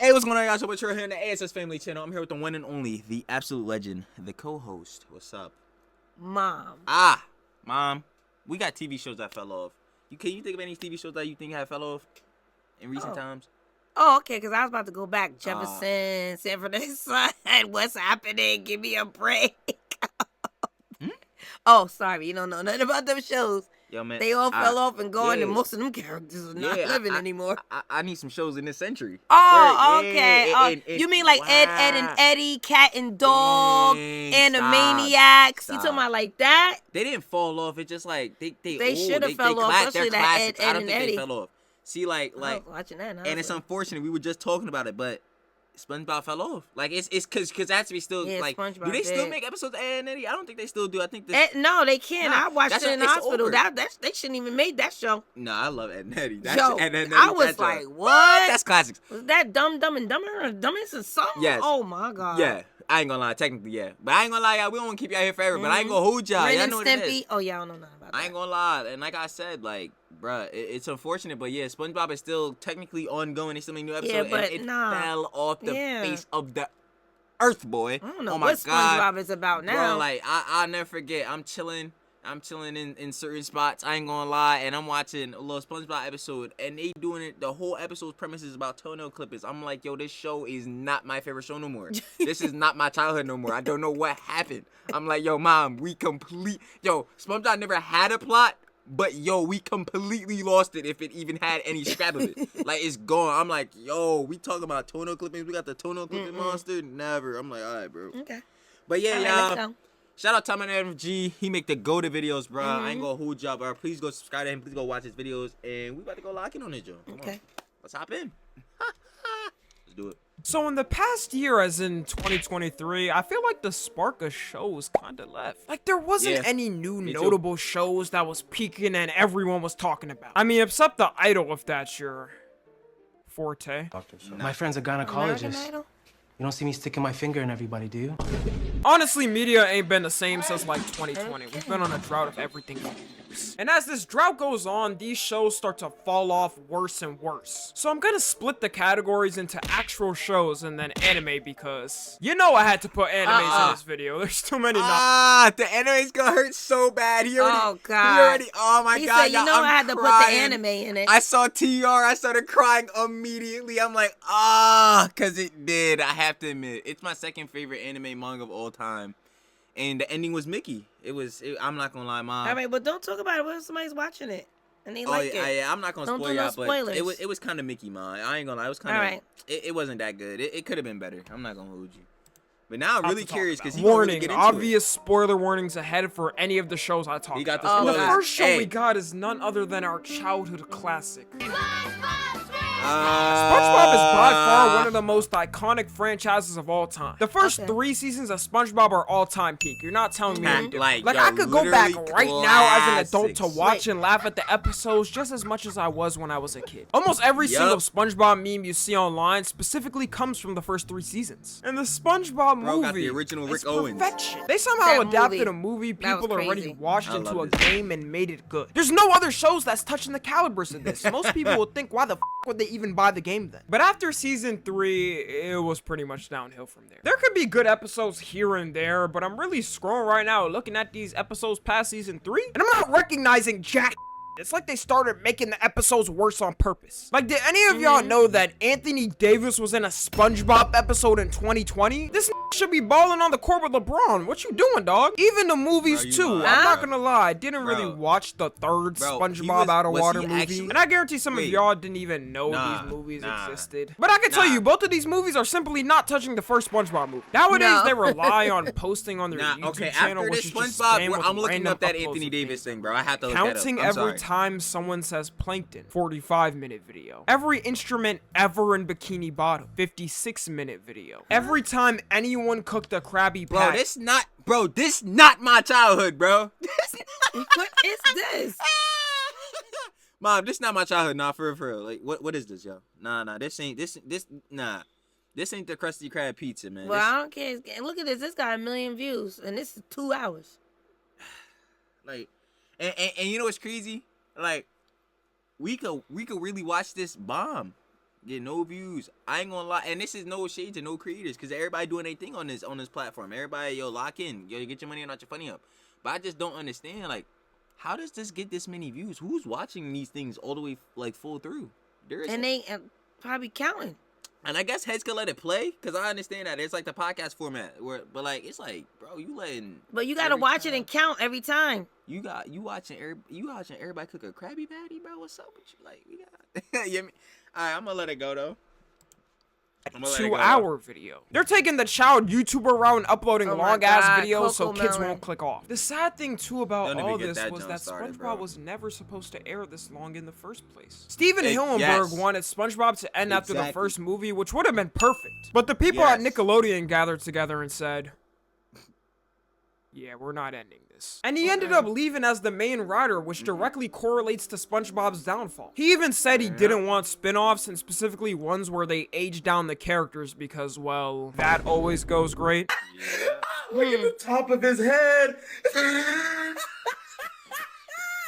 Hey, what's going on, y'all? So much here in the AyItsUsFamily channel. I'm here with the one and only, the absolute legend, the co-host. What's up? Mom. Mom. We got TV shows that fell off. Can you think of any TV shows that you think have fell off in recent times? Oh, okay, because I was about to go back. Jefferson, Sanford Son, what's happening? Give me a break. Oh, sorry, you don't know nothing about them shows. Yo, man, they all fell off and gone, yeah. and most of them characters are not living anymore. I need some shows in this century. Oh, okay. You mean like wow. Ed, and Eddie, Cat and Dog, Animaniacs? You talking about like that? They didn't fall off. It's just like they should have fell off, especially that Ed I don't and think Eddie. they fell off. See, like, I was watching that, and it's unfortunate. We were just talking about it, but SpongeBob fell off. Like it's because actually still like SpongeBob do they still did. make episodes of Ed and Eddie? I don't think they still do. I think no, they can't. I watched it in the hospital. Over. They shouldn't even made that show. No, I love Ed and Eddie. I was like, what? That's classics. Was that Dumb and Dumber or Dumbest or something? Yes. Oh my god. Yeah. I ain't gonna lie, technically, yeah. But I ain't gonna lie, y'all. We don't wanna keep y'all here forever, but I ain't gonna hold y'all. Ren Y'all and know what it is. Oh, yeah, I don't know nothing about that. I ain't gonna lie. And like I said, like, bruh, it's unfortunate, but yeah, SpongeBob is still technically ongoing. They still make new episodes, but and it fell off the face of the earth, boy. I don't know oh my what God. SpongeBob is about now. Bro, like, I'll never forget. I'm chilling in certain spots. I ain't gonna lie, and I'm watching a little SpongeBob episode, and they doing it. The whole episode's premise is about toenail clippers. I'm like, yo, this show is not my favorite show no more. This is not my childhood no more. I don't know what happened. I'm like, yo, mom, yo, SpongeBob never had a plot. But yo, we completely lost it if it even had any scrap of it. Like it's gone. I'm like, yo, we talking about toenail clippings. We got the toenail clipping monster. Never. I'm like, all right, bro. Okay. But yeah, y'all. y'all. Shout out TommyNFG. He make the go-to videos, bro. I ain't gonna hold y'all, bro. Please go subscribe to him. Please go watch his videos. And we about to go lock in on this, Joe. Come on. Let's hop in. Let's do it. So in the past year, as in 2023, I feel like the spark of shows kind of left. Like there wasn't any new notable shows that was peaking and everyone was talking about. I mean, except The Idol, if that's your forte. My friend's a gynecologist. You don't see me sticking my finger in everybody, do you? Honestly, media ain't been the same since like 2020. We've been on a drought of everything. And as this drought goes on, these shows start to fall off worse and worse. So I'm gonna split the categories into actual shows and then anime because you know I had to put animes in this video. There's too many now. The anime's gonna hurt so bad. Oh god. Oh my god. He said, you know, I had to put the anime in it. I saw TR. I started crying immediately. I'm like, cause it did. I have to admit, it's my second favorite anime manga of all time. And the ending was Mickey. I'm not gonna lie, mom. All right, but don't talk about it when somebody's watching it and they like it. Yeah, I'm not gonna spoil y'all, but spoilers. it was kind of Mickey, mom. I ain't gonna lie, it was kind of. It wasn't that good. It could have been better. I'm not gonna hold you. But now I'm really curious because warning, obvious spoiler warnings ahead for any of the shows I talk about. The first show we got is none other than our childhood classic. SpongeBob is by far one of the most iconic franchises of all time. The first 3 seasons of SpongeBob are all-time peak. You're not telling me anything. Like I could go back right now as an adult to watch and laugh at the episodes just as much as I was when I was a kid. Almost every single SpongeBob meme you see online specifically comes from the first 3 seasons. And the SpongeBob movie got the original Rick Owens. Perfection. They somehow adapted a movie people already watched into a game and made it good. There's no other shows that's touching the calibers of this. Most people would think, why the f would they even buy the game then? But after season 3, it was pretty much downhill from there. There could be good episodes here and there, but I'm really scrolling right now looking at these episodes past season 3, and I'm not recognizing jack. It's like they started making the episodes worse on purpose. Like, did any of y'all know that Anthony Davis was in a SpongeBob episode in 2020? This should be balling on the court with LeBron. What you doing, dog? Even the movies, too. I'm not gonna lie. I didn't really watch the third SpongeBob Out of Water movie. And I guarantee some of y'all didn't even know these movies existed. But I can tell you, both of these movies are simply not touching the first SpongeBob movie. Nowadays, they rely on posting on their YouTube channel, after which this is just SpongeBob, I'm looking up that Anthony Davis thing, bro. I have to look that up. Counting every time someone says plankton, 45-minute video. Every instrument ever in Bikini Bottom, 56-minute video. Every time anyone cooked a Krabby Patty. This not my childhood, bro. What is this? Mom, this not my childhood. Nah, for real. Like, what is this, yo? Nah, this ain't the Krusty Krab pizza, man. Well, I don't care. Look at this. This got 1 million views, and this is 2 hours. Like, and you know what's crazy? Like, we could really watch this bomb. Get no views. I ain't gonna lie, and this is no shade to no creators, cause everybody doing their thing on this platform. Everybody, yo, lock in, yo, get your money and not your funny up. But I just don't understand, like, how does this get this many views? Who's watching these things all the way like full through? And they probably counting. And I guess heads could let it play, cause I understand that it's like the podcast format, but like it's like, bro, you letting. But you gotta watch it and count every time. You watching everybody cook a Krabby Patty, bro. What's up with you? Like we got. Yeah, alright, I'm gonna let it go though. 2-hour video. They're taking the child YouTuber route and uploading long-ass videos so kids won't click off. The sad thing, too, about all this was that SpongeBob was never supposed to air this long in the first place. Steven Hillenburg wanted SpongeBob to end after the first movie, which would have been perfect. But the people at Nickelodeon gathered together and said, yeah, we're not ending this. And he ended up leaving as the main writer, which directly correlates to SpongeBob's downfall. He even said he didn't want spin-offs, and specifically ones where they age down the characters because, well, that always goes great. Yeah. Look at the top of his head.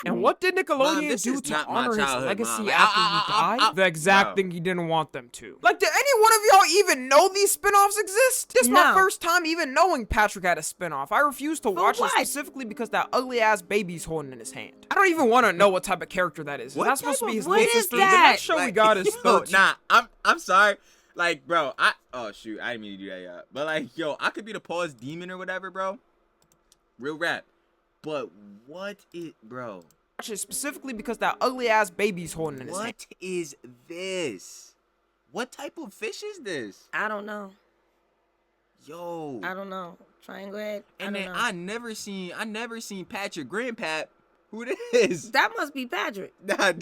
And what did Nickelodeon do to honor his legacy after he died? The exact thing he didn't want them to. Like, did any one of y'all even know these spin-offs exist? This is my first time even knowing Patrick had a spin-off. I refuse to watch it specifically because that ugly-ass baby's holding in his hand. I don't even want to know what type of character that is. Is that supposed to be his little sister? The next show we got is 13. Nah, I'm sorry. Like, bro, oh, shoot, I didn't mean to do that yet. But, like, yo, I could be the pause demon or whatever, bro. Real rap. But what is, bro? Specifically because that ugly ass baby's holding in his hand. What is this? What type of fish is this? I don't know. Yo. I don't know. Triangle head. And then I never seen Patrick Grandpap. Who this? That must be Patrick. Nah,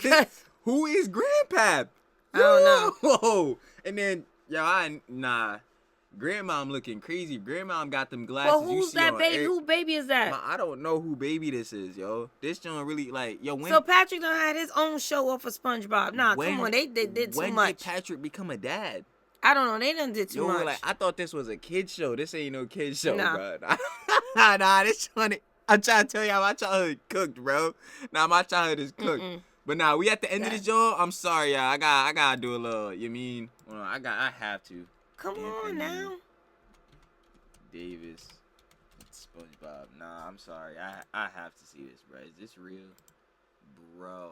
who is Grandpap? I don't know. Whoa. And then Grandmom looking crazy. Grandmom got them glasses. Well, who's that baby? Who baby is that? I don't know who baby this is, yo. This joint really like, yo. So Patrick done had his own show off of SpongeBob. Nah, come on, they did too much. When did Patrick become a dad? I don't know. They done did too much. Like, I thought this was a kid show. This ain't no kid show, bro. Nah, this funny. I'm trying to tell y'all my childhood cooked, bro. Nah, my childhood is cooked. But nah, we at the end of this joint. I'm sorry, y'all. I gotta do a little. You mean? Well, I have to. Come on now. Davis, SpongeBob. Nah, I'm sorry. I have to see this, bro. Is this real, bro?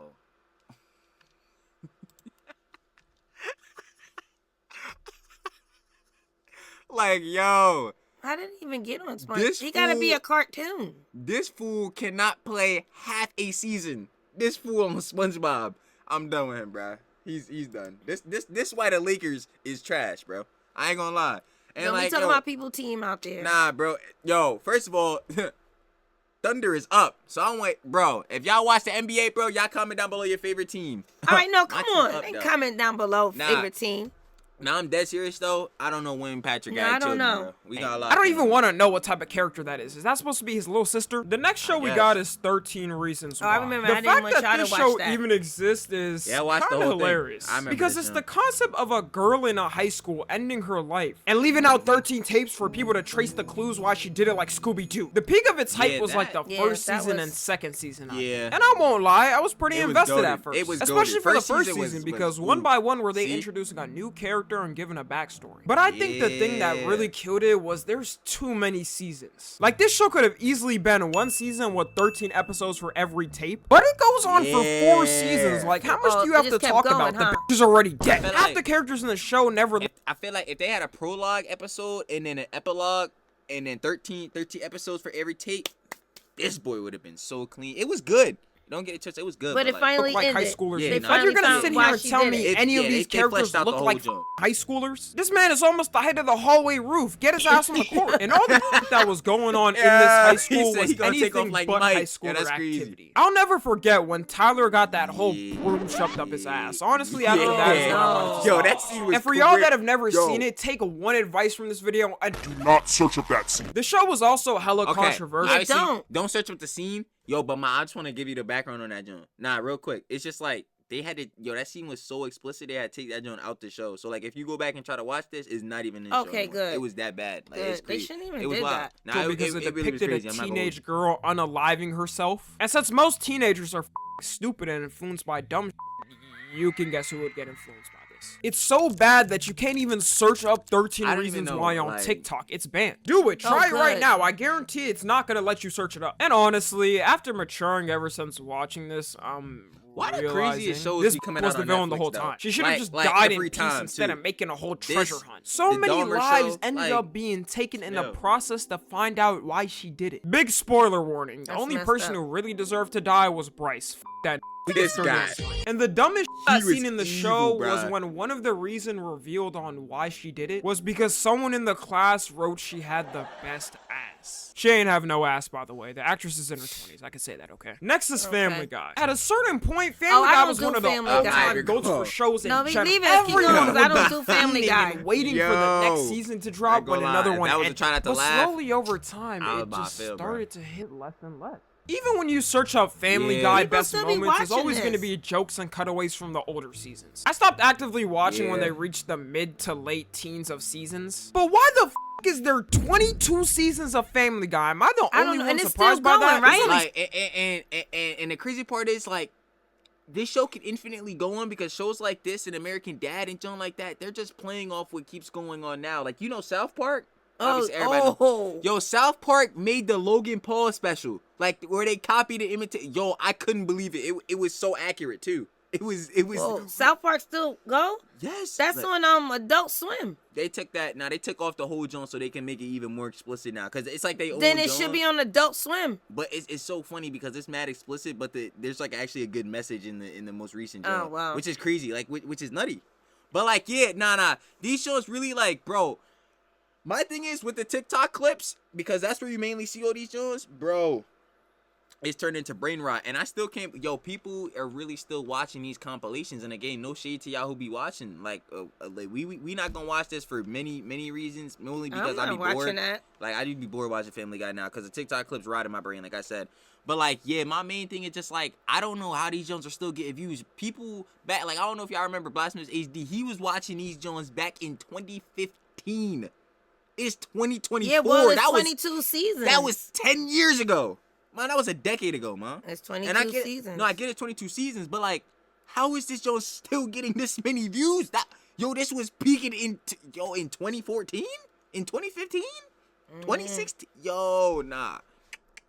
Like, yo. I didn't even get on SpongeBob. He gotta be a cartoon. This fool cannot play half a season. This fool on SpongeBob. I'm done with him, bro. He's done. This why the Lakers is trash, bro. I ain't gonna lie. And we talking about people team out there. Nah, bro. Yo, first of all, Thunder is up. So I'm like, bro, if y'all watch the NBA, bro, y'all comment down below your favorite team. All right, no, come on. Ain't comment down below favorite team. Now I'm dead serious though. I don't know when Patrick got children, bro. We got a lot. I don't even want to know what type of character that is. Is that supposed to be his little sister? The next show we got is 13 Reasons Why. I remember. The fact that this show even exists is kind of hilarious. Because it's the concept of a girl in a high school ending her life and leaving out 13 tapes for people to trace the clues why she did it, like Scooby-Doo. The peak of its hype was like the first season and second season. Yeah. And I won't lie, I was pretty invested at first. It was especially for the first season because one by one were they introducing a new character and giving a backstory. But I think the thing that really killed it was there's too many seasons. Like, this show could have easily been one season with 13 episodes for every tape, but it goes on for 4 seasons. Like, how much do you have to talk about? The bitch is already dead. Half the characters in the show never. I feel like if they had a prologue episode and then an epilogue and then 13 episodes for every tape, this boy would have been so clean. It was good. Don't get it twisted. It was good. But it finally like ended. High schoolers. Yeah, you're gonna sit here and tell me any of these characters look like high schoolers? This man is almost the height of the hallway roof. Get his ass on the court. And all the that was going on in this high school was anything but high schooler activity. I'll never forget when Tyler got that whole broom shoved up his ass. Honestly, after that is when I wanted to stop. That scene was. And for y'all that have never seen it, take one advice from this video and do not search up that scene. The show was also hella controversial. Don't search up the scene. Yo, but I just want to give you the background on that joint. Nah, real quick. It's just like, they had to, that scene was so explicit, they had to take that joint out the show. So, like, if you go back and try to watch this, it's not even in the show. Okay, good. It was that bad. Like, it's they shouldn't even do that. Nah, because it depicted a teenage girl unaliving herself. And since most teenagers are stupid and influenced by dumb you can guess who would get influenced by this. this. It's so bad that you can't even search up 13 I don't even Reasons know, Why on like- TikTok. It's banned. Do it. Try it right good. now. I guarantee it's not gonna let you search it up. And honestly, after maturing ever since watching this, Why the realizing craziest shows this be coming was out the on villain the Netflix, whole though? time. She should have just Like died every in peace time, instead too. of making a whole This- treasure hunt. So the many Dahmer lives show, ended like- up being taken in the Yo. process to find out why she did it. Big spoiler warning. The That's only messed person up. who really deserved to die was Bryce. F that. This guy. And the dumbest He I've seen was in the evil, show was bruh. when one of the reason revealed on why she did it was because someone in the class wrote she had the best ass. She ain't have no ass, by the way. The actress is in her 20s. I can say that, okay? Next is Family Guy. At a certain point, Family I Guy don't was do one of the Family all-time Guy. goats for shows in No, general. leave it. Keep going, Everyone 'cause I don't would do be Family fiending Guy. and waiting for the next Yo. season to I drop ain't when gonna another lie, one that was a ended. try not to But laugh. slowly over time, I was it about just to feel, bro. started to hit less and less. Even when you search up Family Yeah. Guy People best still be moments, there's watching always going to this. be jokes and cutaways from the older seasons. I stopped actively watching when Yeah. they reached the mid to late teens of seasons. But why the is there 22 seasons of Family Guy? Am I the I don't only know, one and it's surprised still by that? going, right? It's only Like, and the crazy part is, like, this show could infinitely go on because shows like this and American Dad and John like that, they're just playing off what keeps going on now. Like, you know South Park? Obviously, everybody knows. Yo, South Park made the Logan Paul special, like where they copied and imitate. Yo, I couldn't believe it. It was so accurate too. It was. Whoa, South Park still go? Yes. That's like, on Adult Swim. They took that. Now they took off the whole joint so they can make it even more explicit now, because it's like they own Then it joint, should be on Adult Swim. But it's so funny because it's mad explicit, but there's like actually a good message in the most recent Oh, joint, wow. which is crazy, like which is nutty. But like, yeah, nah. These shows really, like, bro. My thing is with the TikTok clips, because that's where you mainly see all these joints, bro. It's turned into brain rot, and I still can't. Yo, people are really still watching these compilations, and again, no shade to y'all who be watching. Like we not gonna watch this for many reasons, mainly because I I'm be not watching bored. that. Like, I do be bored watching Family Guy now because the TikTok clips rot in my brain, like I said. But like, yeah, my main thing is just like, I don't know how these Jones are still getting views. People back, like, I don't know if y'all remember Blasphemous HD. He was watching these Jones back in 2015. It's 2024. Yeah, well, it's that 22 seasons. That was 10 years ago. Man, that was a decade ago, man. It's 22 And I get seasons. No, I get it, 22 seasons, but like, how is this Jones still getting this many views? This was peaking in 2014? In 2015? 2016? Yo, nah.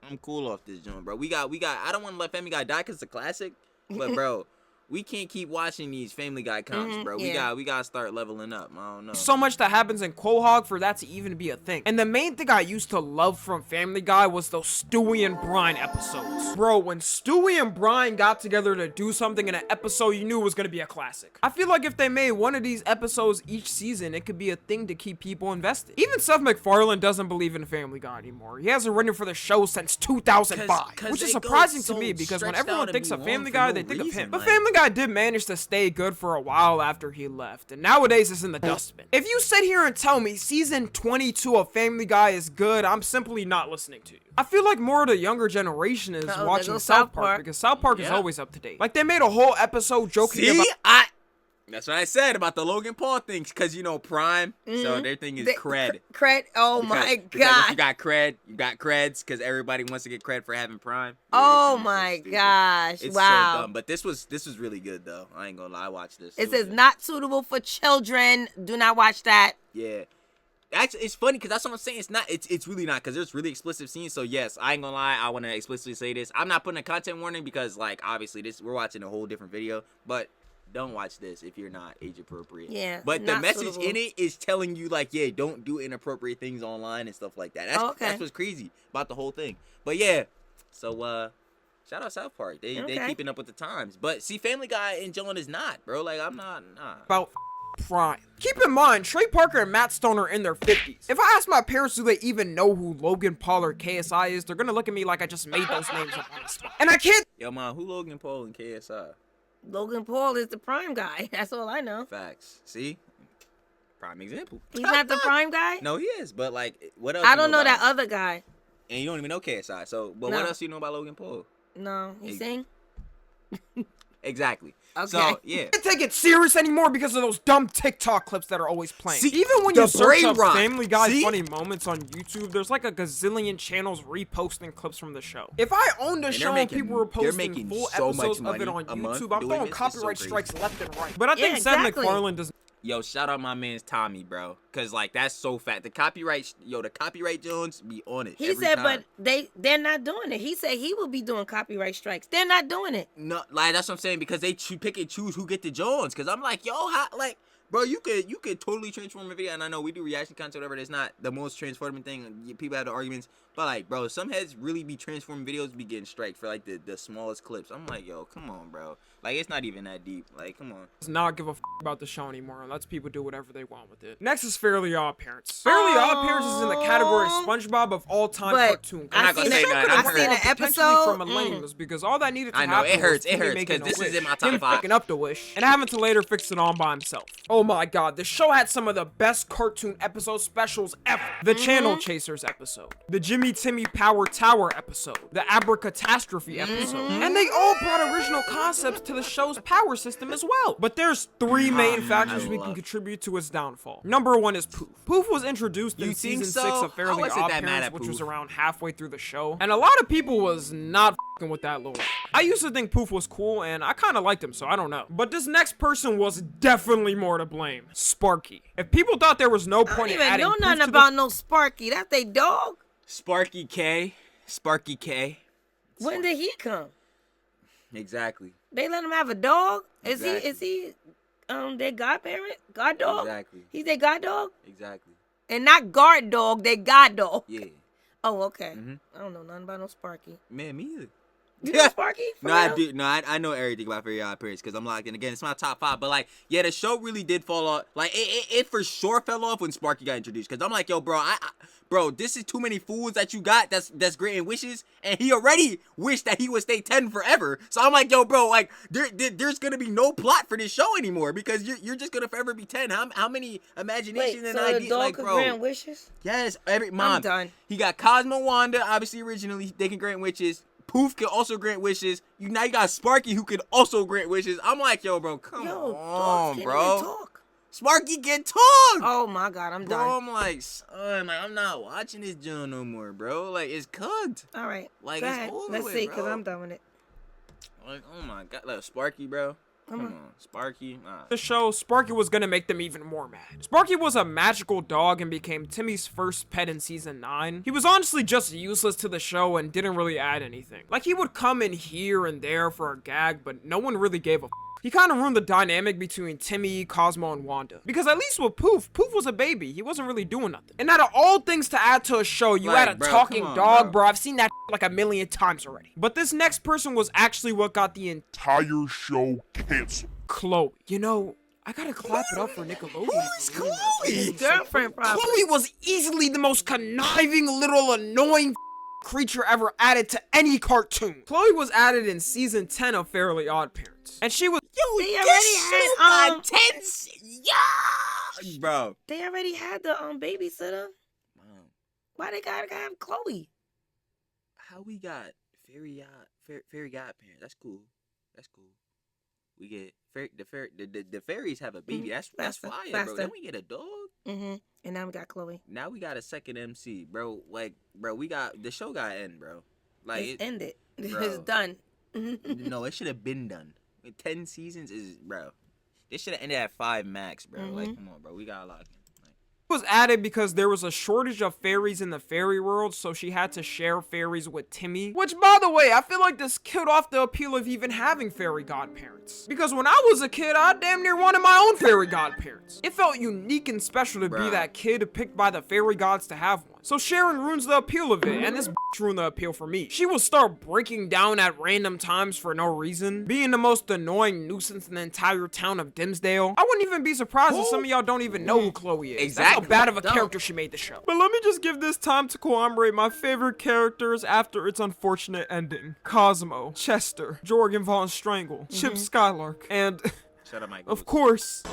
I'm cool off this joint, bro. We got I don't want to let Family Guy die because it's a classic, but bro, we can't keep watching these Family Guy comps, bro. yeah. We got to start leveling up. I don't know. so much that happens in Quahog for that to even be a thing. And the main thing I used to love from Family Guy was those Stewie and Brian episodes. Bro, when Stewie and Brian got together to do something in an episode, you knew it was gonna be a classic. I feel like if they made one of these episodes each season, it could be a thing to keep people invested. Even Seth MacFarlane doesn't believe in Family Guy anymore. He hasn't written for the show since 2005, 'Cause which is they go surprising so to me because when stretched everyone out and thinks be of long Family for Guy, no they think of reason, him. But like- Family Guy did manage to stay good for a while after he left, and nowadays it's in the dustbin. If you sit here and tell me season 22 of Family Guy is good, I'm simply not listening to you. I feel like more of the younger generation is there watching goes South South Park Park. because South Park is Yeah. always up to date. Like they made a whole episode joking See, about. that's what I said about the Logan Paul things, because Prime, so their thing is cred. Cred. Oh Because- my because if god. you got cred, you got creds, because everybody wants to get cred for having Prime. Oh It's so my stupid. gosh. It's Wow. so dumb, but this was really good though. I ain't gonna lie, I watched this. It was says good. not suitable for children. Do not watch that. Yeah. Actually, it's funny because that's what I'm saying. It's really not, because there's really explicit scenes. So yes, I ain't gonna lie, I want to explicitly say this. I'm not putting a content warning because, like, obviously we're watching a whole different video, but don't watch this if you're not age appropriate. Yeah, But the not message suitable. in it is telling you, like, yeah, don't do inappropriate things online and stuff like that. That's Oh, okay. that's what's crazy about the whole thing. But yeah, so shout out South Park. They Okay. keeping up with the times. But see, Family Guy and John is not, bro. Like, I'm not. Nah. About Prime. Keep in mind, Trey Parker and Matt Stone are in their 50s. If I ask my parents, do they even know who Logan Paul or KSI is, they're gonna look at me like I just made those names up on the spot. And I can't. Yo, man, who Logan Paul and KSI? Logan Paul is the prime guy. That's all I know. Facts. See? Prime example. He's not the prime guy? No, he is. But, like, what else? I you don't know about that him? other guy. And you don't even know KSI. So, but No. what else you know about Logan Paul? No. He Hey. sing? Exactly. Okay. So yeah. Can't take it serious anymore because of those dumb TikTok clips that are always playing. See, even when the you search brain up rot. Family Guy See? funny moments on YouTube, there's like a gazillion channels reposting clips from the show. If I owned a show and people were posting full so much episodes of money it on a month YouTube, I'm doing throwing this. It's copyright so strikes crazy. left and right. But I think Seth MacFarlane does. Yo, shout out my man's Tommy, bro. Cause like that's so fat. The copyright Jones be on it. He every said, time. but they're not doing it. He said he will be doing copyright strikes. They're not doing it. No, like that's what I'm saying because they pick and choose who get the Jones. Cause I'm like, yo, how, like, bro, you could totally transform a video. And I know we do reaction content, whatever. It's not the most transforming thing. People have the arguments, but like, bro, some heads really be transforming videos, be getting strike for like the smallest clips. I'm like, yo, come on, bro. Like it's not even that deep. Like, come on. Does not give a about the show anymore and lets people do whatever they want with it. Next is Fairly Odd Parents. Fairly Odd Parents is in the category of SpongeBob of all time cartoon. I'm not gonna say nothing. I seen an episode for millennials because all that needed to happen. I know it hurts. Was It hurts making because a this is wish, in my top him 5. picking up the wish and having to later fix it on by himself. Oh my god, the show had some of the best cartoon episode specials ever. The Channel Chasers episode, the Jimmy Timmy Power Tower episode, the Abracatastrophe episode, and they all brought original concepts to the show's power system as well. But there's 3 main factors we can contribute to its downfall. Number 1 is Poof. Poof was introduced in season 6 of Fairly Odd Parents, which was around halfway through the show, and a lot of people was not f***ing with that little. I used to think Poof was cool, and I kind of liked him, so I don't know. But this next person was definitely more to blame. Sparky. If people thought there was no point in adding I don't even know Poof nothing about no Sparky. That's they dog. Sparky K. When did he come? Exactly. They let him have a dog? Exactly. Is he their godparent? God dog? Exactly. He's their god dog? Exactly. And not guard dog, they god dog. Yeah. Oh, okay. I don't know nothing about no Sparky. Man, me either. You know Sparky? No, I do. No, I know everything about Fairly Odd Parents because I'm locked in. Again, it's my top 5. But like, yeah, the show really did fall off. Like, it for sure fell off when Sparky got introduced. Because I'm like, yo, bro, bro, this is too many fools that you got. That's granting wishes, and he already wished that he would stay 10 forever. So I'm like, yo, bro, like, there's gonna be no plot for this show anymore because you're just gonna forever be 10. How many imagination and ideas, the dog like, could bro? grant wishes? Yes, mom. I'm done. He got Cosmo, Wanda, obviously originally they can grant wishes. Poof can also grant wishes. Now you got Sparky who can also grant wishes. I'm like, yo, bro, come on, bro. Talk. Sparky can talk. Oh my god, I'm bro, done. I'm like, son, like I'm not watching this joint no more, bro. Like it's cooked. All right, like go it's ahead. over Let's with, see, cause bro. I'm done with it. Like, oh my god, like Sparky, bro. Come on, Sparky. The show, Sparky was gonna make them even more mad. Sparky was a magical dog and became Timmy's first pet in season 9. He was honestly just useless to the show and didn't really add anything. Like, he would come in here and there for a gag, but no one really gave a f***. He kind of ruined the dynamic between Timmy, Cosmo, and Wanda. Because at least with Poof was a baby. He wasn't really doing nothing. And out of all things to add to a show, you like, add a bro, talking on, dog, bro. I've seen that like a million times already. But this next person was actually what got the entire show canceled. Chloe. You know, I gotta clap it up for Nickelodeon. Who's Chloe? His girlfriend probably. Chloe was easily the most conniving little annoying creature ever added to any cartoon. Chloe was added in season 10 of Fairly Odd Parents. And she was They already had 10. Yeah, bro. They already had the babysitter. Why they gotta have Chloe? How we got fairy godparent? That's cool. That's cool. We get the fairies have a baby. That's Faster, fire, bro. faster. Then we get a dog. And now we got Chloe. Now we got a second MC, bro. Like, bro, we got the show got to end, bro. Like It's ended. bro. It's done. No, it should have been done. 10 seasons is, bro. This should have ended at 5 max, bro. Like, come on, bro. We got a lot. was added because there was a shortage of fairies in the fairy world, so she had to share fairies with Timmy. Which, by the way, I feel like this killed off the appeal of even having fairy godparents. Because when I was a kid, I damn near wanted my own fairy godparents. It felt unique and special to be that kid picked by the fairy gods to have one. So sharing ruins the appeal of it, and this ruined the appeal for me. She would start breaking down at random times for no reason, being the most annoying nuisance in the entire town of Dimsdale. I wouldn't even be surprised if some of y'all don't even know who Chloe is. Exactly. That's how bad of a character she made the show. But let me just give this time to commemorate my favorite characters after its unfortunate ending. Cosmo, Chester, Jorgen von Strangle, Chip Skylark, and Shut up, Mike. of course,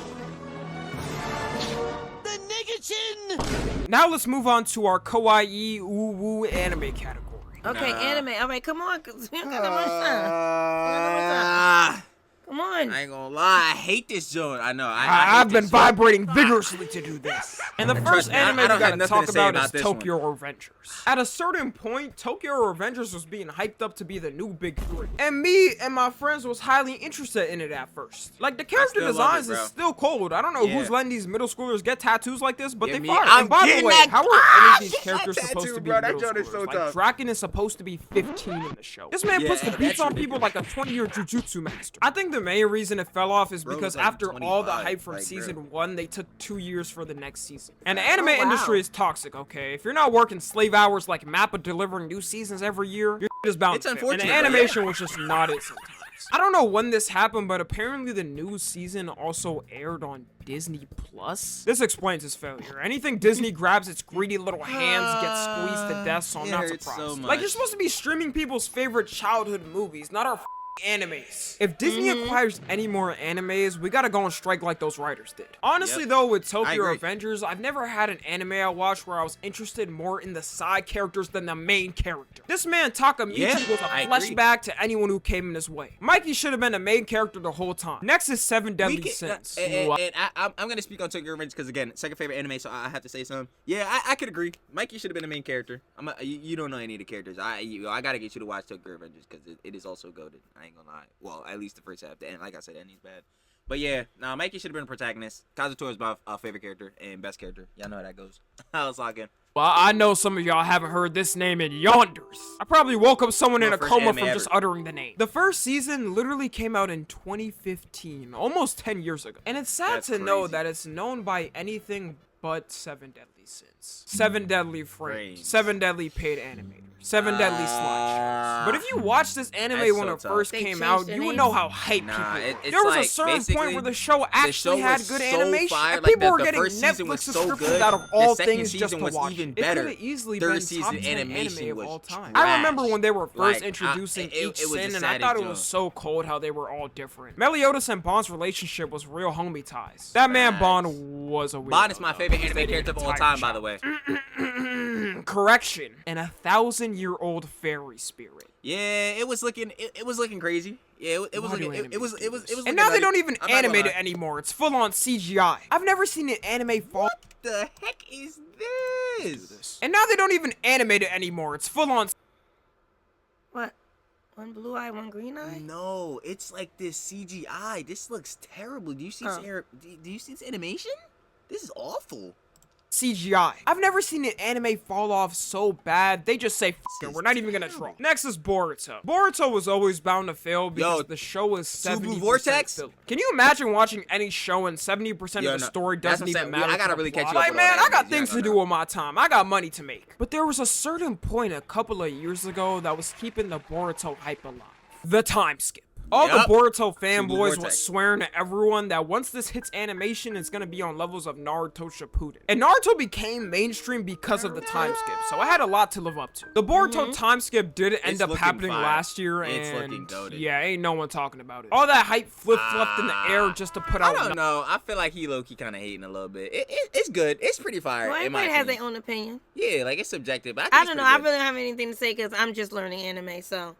now let's move on to our kawaii woo anime category. Okay, anime. All right, come on, 'cause we don't got that much time. Come on. I ain't gonna lie, I hate this joint. I know. I've been vibrating vigorously to do this. And the first anime we gotta talk about is Tokyo Revengers. At a certain point, Tokyo Revengers was being hyped up to be the new big three. And me and my friends was highly interested in it at first. Like, the character designs is still cold. I don't know who's letting these middle schoolers get tattoos like this, but they fire. And by the way, how are any of these characters supposed to be middle schoolers? Like, Draken is supposed to be 15 in the show. This man puts the beats on people like a 20-year jujutsu master. I think the main reason it fell off is because after all the hype from season 1, they took 2 years for the next season. And the anime industry is toxic, okay? If you're not working slave hours like Mappa delivering new seasons every year, your is bound to fail. And the animation was just not it sometimes. I don't know when this happened, but apparently the new season also aired on Disney Plus. This explains his failure. Anything Disney grabs its greedy little hands gets squeezed to death, so I'm not surprised. Like, you're supposed to be streaming people's favorite childhood movies, not our animes. If Disney acquires any more animes, we gotta go on strike like those writers did. Honestly though, with Tokyo Revengers, I've never had an anime I watched where I was interested more in the side characters than the main character. This man Takamichi was a flashback to anyone who came in his way. Mikey should have been the main character the whole time. Next is Seven Deadly Sins. I'm gonna speak on Tokyo Revengers because, again, second favorite anime, so I have to say something. Yeah, I could agree. Mikey should have been the main character. You don't know any of the characters. I gotta get you to watch Tokyo Revengers because it is also goated. I ain't gonna lie. Well, at least the first half. The end, like I said, the ending's bad. But yeah, Mikey should have been a protagonist. Kazuto is my favorite character and best character. Y'all know how that goes. I was talking. Well, I know some of y'all haven't heard this name in yonders. I probably woke up someone in a coma from just uttering the name. The first season literally came out in 2015, almost 10 years ago. And it's sad to know that it's known by anything but 7 Deadly Sins, 7 Deadly Frames, 7 Deadly Paid Animators, 7 Deadly Slideshows. But if you watch this anime when it first came out, you would know how hype people were. There was a certain point where the show actually had good animation, and people were getting Netflix subscriptions out of all things just to watch it. It could have easily been top 10 anime of all time. I remember when they were first introducing each sin, and I thought it was so cold how they were all different. Meliodas and Bond's relationship was real homie ties. That man Bond was a weirdo. Bond is my favorite anime character of all time, by the way. Correction, and 1,000-year-old fairy spirit. Yeah, it was looking crazy. Yeah, it was. And now they don't even animate it anymore. It's full on CGI. I've never seen an anime fall. What the heck is this? And now they don't even animate it anymore. It's full on. What? One blue eye, one green eye? No, it's like this CGI. This looks terrible. Do you see this animation? This is awful. CGI. I've never seen an anime fall off so bad, they just say, F it, we're not even gonna draw. Next is Boruto. Boruto was always bound to fail because the show is 70% filler. Can you imagine watching any show and 70% of the story doesn't even matter? I gotta really catch you up. Like, man, I got things to do with my time. I got money to make. But there was a certain point a couple of years ago that was keeping the Boruto hype alive. The time skip. All the Boruto fanboys were swearing to everyone that once this hits animation, it's gonna be on levels of Naruto Shippuden. And Naruto became mainstream because of the time skip, so I had a lot to live up to. The Boruto time skip did end up happening last year, and yeah, ain't no one talking about it. All that hype flip-flopped in the air just to put out. I don't know. I feel like he low-key kind of hating a little bit. It's good. It's pretty fire. Well, everybody has their own opinion. Yeah, like it's subjective. But I don't know. I really don't have anything to say because I'm just learning anime, so.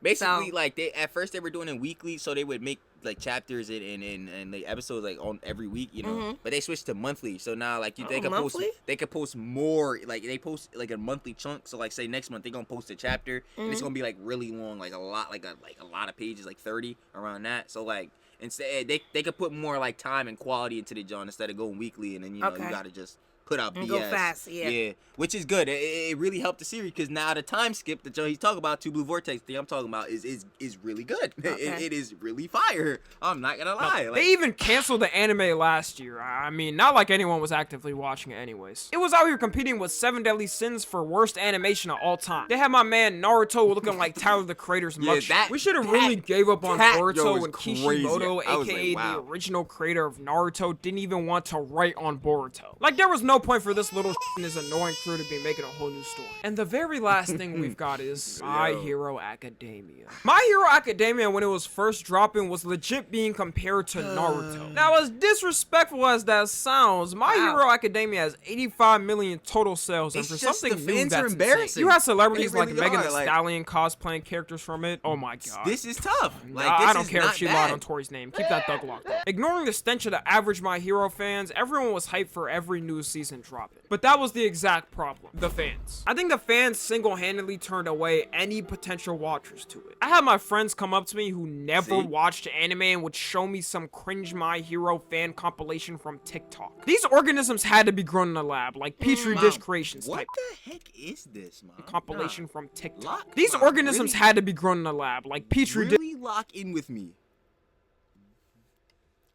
Basically, like at first they were doing it weekly, so they would make like chapters and like episodes like on every week, you know. But they switched to monthly, so now like they could post more. Like they post like a monthly chunk. So like say next month they gonna post a chapter, and it's gonna be like really long, like a lot of pages, like 30 around that. So like instead they could put more like time and quality into the joint instead of going weekly, and then you know you gotta just put out BS. Go fast, yeah, which is good. It really helped the series because now the time skip that he's talking about, 2 Blue Vortex thing I'm talking about is really good. It is really fire. I'm not gonna lie. They even canceled the anime last year. I mean, not like anyone was actively watching it anyways. It was out here competing with 7 Deadly Sins for worst animation of all time. They had my man Naruto looking like Tyler the Creator's mugshot. We should have really gave up on Boruto when Kishimoto, aka the original creator of Naruto, didn't even want to write on Boruto. Like there was no no point for this little and his annoying crew to be making a whole new story. And the very last thing we've got is My Hero Academia. My Hero Academia, when it was first dropping, was legit being compared to Naruto. Now, as disrespectful as that sounds, My Hero Academia has 85 million total sales, and for something new, that's embarrassing. You have celebrities like Megan Thee Stallion cosplaying characters from it. Oh my god. This is tough. Like, I don't care if she lied on Tori's name. Keep that thug locked up. Ignoring the stench of the average My Hero fans, everyone was hyped for every new season dropping. But that was the exact problem. The fans. I think the fans single-handedly turned away any potential watchers to it. I had my friends come up to me who never watched anime and would show me some cringe My Hero fan compilation from TikTok. These organisms had to be grown in a lab, like Petri dish creations type. What the heck is this, Mom? Compilation from TikTok. These organisms had to be grown in a lab, like Petri dish. Really lock in with me.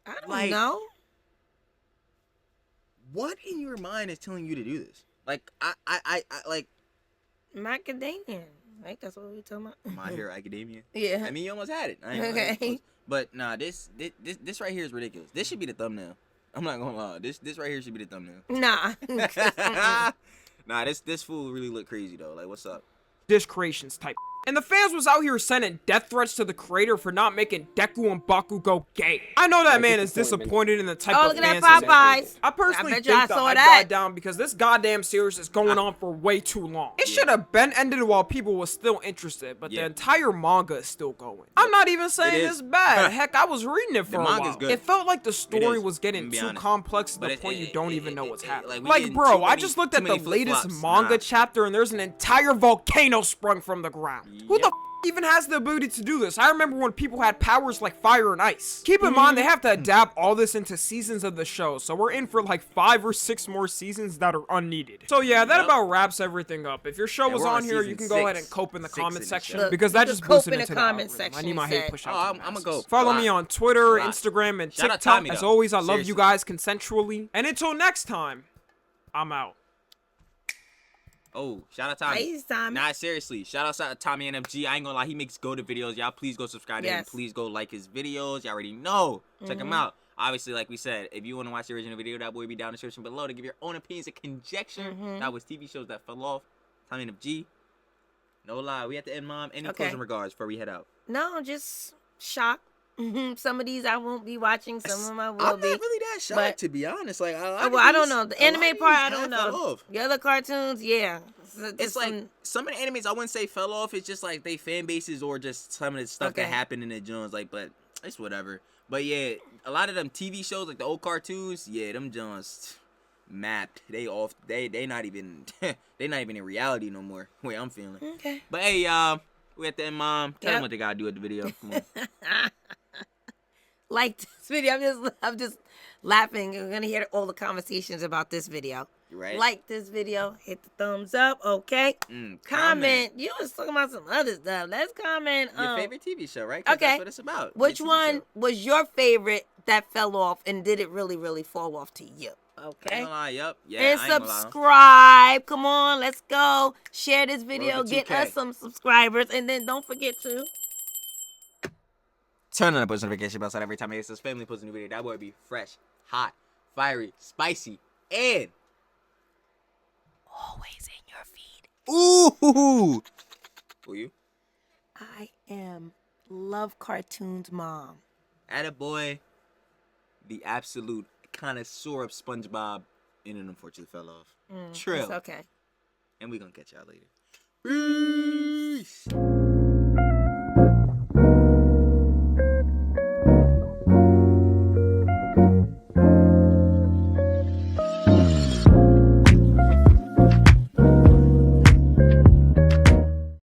I don't know. What in your mind is telling you to do this? Like, I like. Macadamia. Right? That's what we talking about. My Hero Academia. Yeah. I mean, you almost had it. Okay. But nah, this right here is ridiculous. This should be the thumbnail. I'm not gonna lie. This right here should be the thumbnail. Nah. Nah, this fool really look crazy though. Like, what's up? Dish creations type. And the fans was out here sending death threats to the creator for not making Deku and Bakugo gay. I know that man is disappointed in the type of fans. Look at that Popeyes. I personally think that I died down because this goddamn series is going on for way too long. It should have been ended while people were still interested, but the entire manga is still going. I'm not even saying it's bad. Heck, I was reading it for a while. Good. It felt like the story was getting too complex to the point you don't even know what's happening. Like, bro, I just looked at the latest manga chapter and there's an entire volcano sprung from the ground. Who the even has the ability to do this? I remember when people had powers like fire and ice. Keep in mind, they have to adapt all this into seasons of the show, so we're in for like 5 or 6 more seasons that are unneeded. So yeah, that about wraps everything up. If your show was on here, you can go ahead and cope in the comment section, because that just boosted into the comment section. I need my hate push out. I'm gonna go. Follow me on Twitter, Instagram, and TikTok. As always, I love you guys consensually. And until next time, I'm out. Oh, shout out Tommy. Nice, Tommy. Nah, seriously. Shout out to TommyNFG. I ain't gonna lie, he makes go-to videos. Y'all please go subscribe to him. Please go like his videos. Y'all already know. Check him out. Obviously, like we said, if you want to watch the original video, that boy be down in the description below to give your own opinions and conjecture. That was TV shows that fell off. TommyNFG. No lie. We have to end, Mom. Any closing regards before we head out? No, just shocked. Some of these I won't be watching. Some of them I will be. I'm not really that shocked, to be honest. Like, I don't know. The anime part, I don't know. The other cartoons, yeah. It's like some of the animes I wouldn't say fell off. It's just like they fan bases or just some of the stuff that happened in the Jones. Like, but it's whatever. But yeah, a lot of them TV shows, like the old cartoons, yeah, them Jones mapped. They not even they not even in reality no more. Way I'm feeling. Okay. But hey, we at the end, Mom. Tell them what they gotta do at the video. Come on. Like this video. I'm just laughing. You're gonna hear all the conversations about this video. Right. Like this video. Hit the thumbs up. Okay. Comment. You was talking about some other stuff. Let's comment. Your favorite TV show, right? Okay. That's what it's about. Which one was your favorite that fell off, and did it really, really fall off to you? Okay. Yeah, and subscribe. Come on, let's go. Share this video. Get us some subscribers, and then don't forget to turn on the post notification bell so every time AyItsUsFamily posts a new video, that boy be fresh, hot, fiery, spicy, and always in your feed. Ooh. Who you? I am Love Cartoons Mom. Attaboy, the absolute connoisseur of SpongeBob, and it unfortunately fell off. Trill. It's okay. And we gonna catch y'all later. Peace.